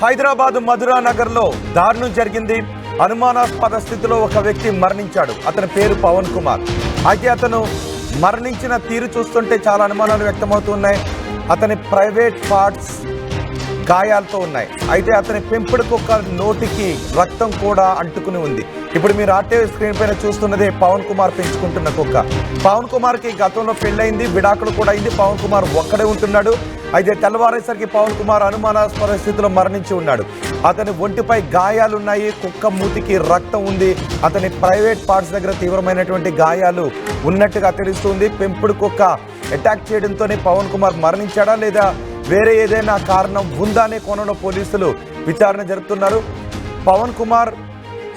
హైదరాబాద్ మధురా నగర్ లో దారుణం జరిగింది. అనుమానాస్పద స్థితిలో ఒక వ్యక్తి మరణించాడు. అతని పేరు పవన్ కుమార్. అయితే అతను మరణించిన తీరు చూస్తుంటే చాలా అనుమానాలు వ్యక్తమవుతున్నాయి. అతని ప్రైవేట్ పార్ట్స్ గాయాలతో ఉన్నాయి. అయితే అతని పెంపుడు కుక్క నోటికి రక్తం కూడా అంటుకుని ఉంది. ఇప్పుడు మీరు ఆర్టీవీ స్క్రీన్ పైన చూస్తున్నదే పవన్ కుమార్ పెంచుకుంటున్న కుక్క. పవన్ కుమార్కి గతంలో పెళ్ళయింది, విడాకులు కూడా అయింది. పవన్ కుమార్ ఒక్కడే ఉంటున్నాడు. అయితే తెల్లవారేసరికి పవన్ కుమార్ అనుమానాస్పద స్థితిలో మరణించి ఉన్నాడు. అతని ఒంటిపై గాయాలున్నాయి, కుక్క మూతికి రక్తం ఉంది. అతని ప్రైవేట్ పార్ట్స్ దగ్గర తీవ్రమైనటువంటి గాయాలు ఉన్నట్టుగా తెలుస్తుంది. పెంపుడు కుక్క అటాక్ చేయడంతోనే పవన్ కుమార్ మరణించాడా లేదా వేరే ఏదైనా కారణం ఉందా అనే కోణంలో పోలీసులు విచారణ జరుపుతున్నారు. పవన్ కుమార్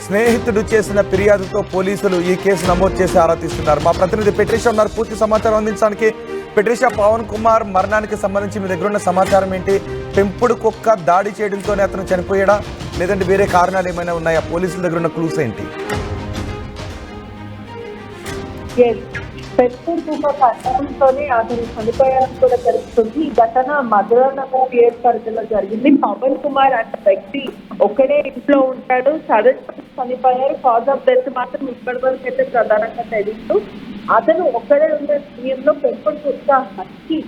స్నేహితుడు చేసిన ఫిర్యాదుతో పోలీసులు ఈ కేసు నమోదు చేసి ఆరా తీస్తున్నారు. మా ప్రతినిధి పెట్రిషా ఉన్నారు పూర్తి సమాచారం అందించడానికి. పెట్రిషా, పవన్ కుమార్ మరణానికి సంబంధించి మీ దగ్గర ఉన్న సమాచారం ఏంటి? పెంపుడు కుక్క దాడి చేయడంతోనే అతను చనిపోయాడా లేదంటే వేరే కారణాలు ఏమైనా ఉన్నాయా? పోలీసుల దగ్గర ఉన్న క్లూస్ ఏంటి? పెంపుడు కుక్క కట్టడంతోనే అతను చనిపోయారని కూడా తెలుస్తుంది. ఈ ఘటన మధురా నగర్ పిఎస్ పరిధిలో జరిగింది. పవన్ కుమార్ అనే వ్యక్తి ఒక్కడే ఇంట్లో ఉంటాడు. సడన్ చనిపోయారు. కాజ్ ఆఫ్ డెత్ మాత్రం ఇప్పటి వరకు అయితే ప్రధానంగా తెలియదు. అతను ఒక్కడే ఉండే సమయంలో పెంపుడు కుక్క హస్కీ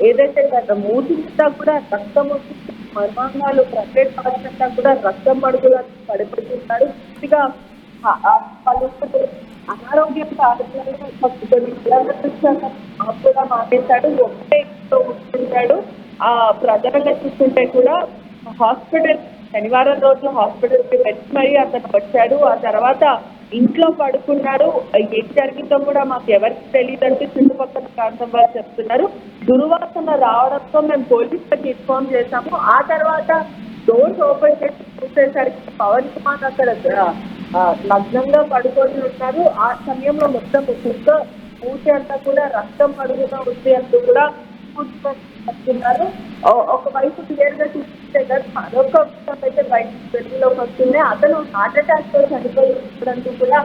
ఏదైతే మూతి మీద కూడా రక్తం వస్తుంది, మర్మాంగాలు ప్రైవేట్ పార్ట్స్ అంతా కూడా రక్తం అడుగులు పడిపోతున్నాడు. పూర్తిగా అనారోగ్యంతో కూడా మానేశాడు. ఒక్కటే ఇంట్లో ఉంటుంటాడు. ప్రధానంగా చూస్తుంటే కూడా హాస్పిటల్ శనివారం రోజు హాస్పిటల్కి వచ్చి మరీ అతను వచ్చాడు. ఆ తర్వాత ఇంట్లో పడుకున్నాడు. ఏం జరిగిందో కూడా మాకు ఎవరికి తెలియదంటే చుట్టుపక్కల ప్రాంతం వారు చెప్తున్నారు. దుర్వాసన రావడంతో మేము పోలీసులకు ఇన్ఫార్మ్ చేశాము. ఆ తర్వాత డోర్స్ ఓపెన్ చేసి చూసేసరికి పవన్ కుమార్ అక్కడ నగ్నంగా పడుకొని ఉన్నారు. ఆ సమయంలో మొత్తం కుక్క మూతి అంతా కూడా రక్తం అడుగుగా ఉంది అంటూ కూడా చెప్తున్నారు. ఒకవైపు క్లియర్ గా చూస్తే మరొక అయితే బయటకు వెలుగులోకి వస్తుంది. అతను హార్ట్ అటాక్ తో చనిపోయినట్టు కూడా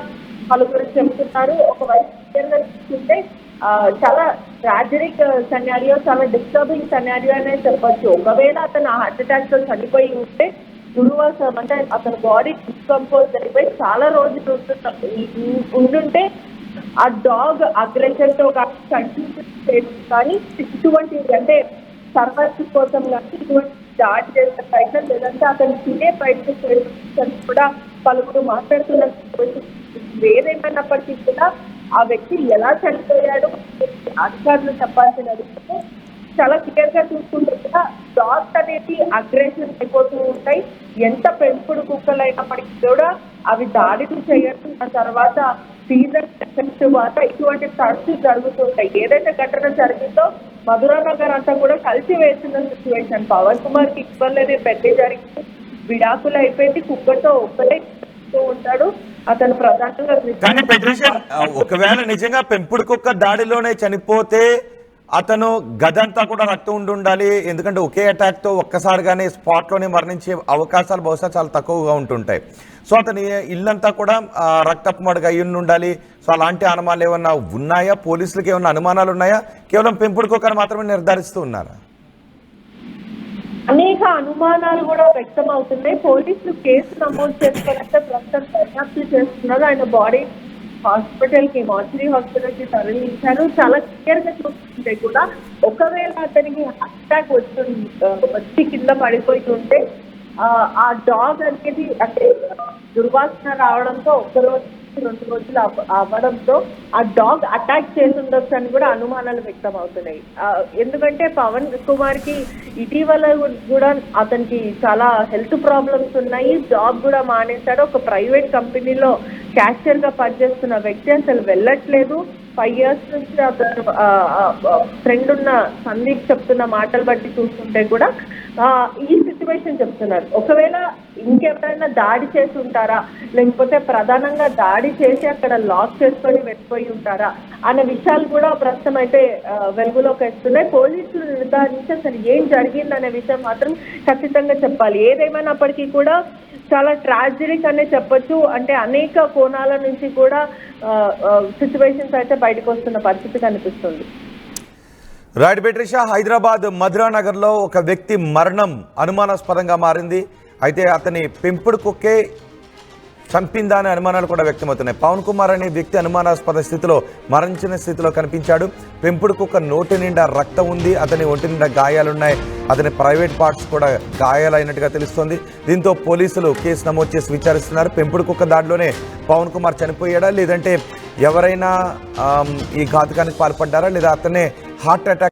పలువురు చెప్తున్నారు. ఒకవైపు క్లియర్ గా చూస్తుంటే చాలా ట్రాజడిక్ సెనారియో, చాలా డిస్టర్బింగ్ సెనారియో అనే చెప్పొచ్చు. ఒకవేళ అతను హార్ట్ అటాక్ తో చనిపోయి ఉంటే దుర్వాసన అంటే అతని బాడీ డిస్కంపోజ్ అయిపోయి చాలా రోజులు ఉంటుంటే ఆ డాగ్ అగ్రెషన్ తో కానీ ఇటువంటి అంటే సర్వైవ్ కోసం కానీ ఇటువంటి దాడి చేసే ప్రయత్నం లేదంటే అతను తినే ప్రయత్నం కూడా పలువురు మాట్లాడుతున్న ఏదేమైనప్పటికీ కూడా ఆ వ్యక్తి ఎలా చనిపోయాడు అధికారులు చెప్పాల్సినది చాలా క్లియర్ గా చూసుకుంటే కూడా డాగ్స్ అనేది అగ్రెషన్ అయిపోతూ ఉంటాయి. ఎంత పెంపుడు కుక్కలు అయినప్పటికీ కూడా అవి దాడిని చేయడం తర్వాత సీజన్ తర్వాత ఇటువంటి తరచు జరుగుతుంటాయి. ఏదైతే ఘటన జరిగిందో మధురా నగర్ అంతా కూడా కలిసి వేసిన సిచ్యువేషన్. పవన్ కుమార్ కి ఇవ్వలేదు, పెళ్లి జరిగింది, విడాకులు అయిపోయింది, కుక్కతో ఒక్కడే ఉంటాడు. అతను ప్రధానంగా ఒకవేళ నిజంగా పెంపుడు కుక్క దాడిలోనే చనిపోతే అతను గదంతా కూడా రక్తం ఉండాలి. ఎందుకంటే ఒకే అటాక్ తో ఒక్కసారిగానే స్పాట్ లోనే మరణించే అవకాశాలు బహుశా చాలా తక్కువగా ఉంటుంటాయి. సో అతని ఇల్లంతా కూడా రక్తపు మడుగు అయ్యి ఉండాలి. సో అలాంటి అనుమానాలు ఏమన్నా ఉన్నాయా? పోలీసులకు ఏమన్నా అనుమానాలు ఉన్నాయా? కేవలం పెంపుడు కుక్కను మాత్రమే నిర్ధారిస్తూ ఉన్నారా? అనేక అనుమానాలు కూడా వ్యక్తం అవుతున్నాయి. పోలీసులు కేసు నమోదు చేసుకోవాలంటే ప్రస్తుతం దర్యాప్తు చేస్తున్నారు. ఆయన బాడీ హాస్పిటల్ కి మార్చరీ హాస్పిటల్ కి తరలించారు. చాలా క్లియర్ గా చూస్తుంటే కూడా ఒకవేళ అతనికి అటాక్ వచ్చి కింద పడిపోయి ఉంటే ఆ డాగ్ అనేది అంటే దుర్వాసన రావడంతో ఒక్కరోజు 2 రోజులు అవ్వడంతో ఆ డాగ్ అటాక్ చేసి ఉండొచ్చు అని కూడా అనుమానాలు వ్యక్తం అవుతున్నాయి. ఎందుకంటే పవన్ కుమార్ కి ఇటీవల కూడా అతనికి చాలా హెల్త్ ప్రాబ్లమ్స్ ఉన్నాయి. జాబ్ కూడా మానేశాడు. ఒక ప్రైవేట్ కంపెనీలో క్యాషియర్ గా పనిచేస్తున్న వ్యక్తి అసలు వెళ్ళట్లేదు. 5 years నుంచి అతను ఫ్రెండ్ ఉన్న సందీప్ చెప్తున్న మాటలు బట్టి చూస్తుంటే కూడా ఈ సిచ్యువేషన్ చెప్తున్నారు. ఒకవేళ ఇంకెవరైనా దాడి చేసి ఉంటారా లేకపోతే ప్రధానంగా దాడి చేసి అక్కడ లాక్ చేసుకొని వెళ్ళిపోయి ఉంటారా అనే విషయాలు కూడా ప్రస్తుతం అయితే వెలుగులోకి వస్తున్నాయి. పోలీసులు నిర్ధారించి అసలు ఏం జరిగిందనే విషయం మాత్రం ఖచ్చితంగా చెప్పాలి. ఏదేమైనప్పటికీ కూడా చాలా ట్రాజడిక్ అనే చెప్పొచ్చు. అంటే అనేక కోణాల నుంచి కూడా సిచ్యువేషన్స్ అయితే బయటకు వస్తున్న పరిస్థితి కనిపిస్తుంది. రైట్ బెట్రిషా, హైదరాబాద్ మధురా నగర్లో ఒక వ్యక్తి మరణం అనుమానాస్పదంగా మారింది. అయితే అతని పెంపుడు కుక్కే చంపిందా అనే అనుమానాలు కూడా వ్యక్తమవుతున్నాయి. పవన్ కుమార్ అనే వ్యక్తి అనుమానాస్పద స్థితిలో మరణించిన స్థితిలో కనిపించాడు. పెంపుడు కుక్క నోటి నిండా రక్తం ఉంది, అతని ఒంటి నిండా గాయాలున్నాయి, అతని ప్రైవేట్ పార్ట్స్ కూడా గాయాలైనట్టుగా తెలుస్తోంది. దీంతో పోలీసులు కేసు నమోదు చేసి విచారిస్తున్నారు. పెంపుడు కుక్క దాడిలోనే పవన్ కుమార్ చనిపోయాడా, లేదంటే ఎవరైనా ఈ ఘాతుకానికి పాల్పడ్డారా, లేదా అతనే హార్ట్ అటాక్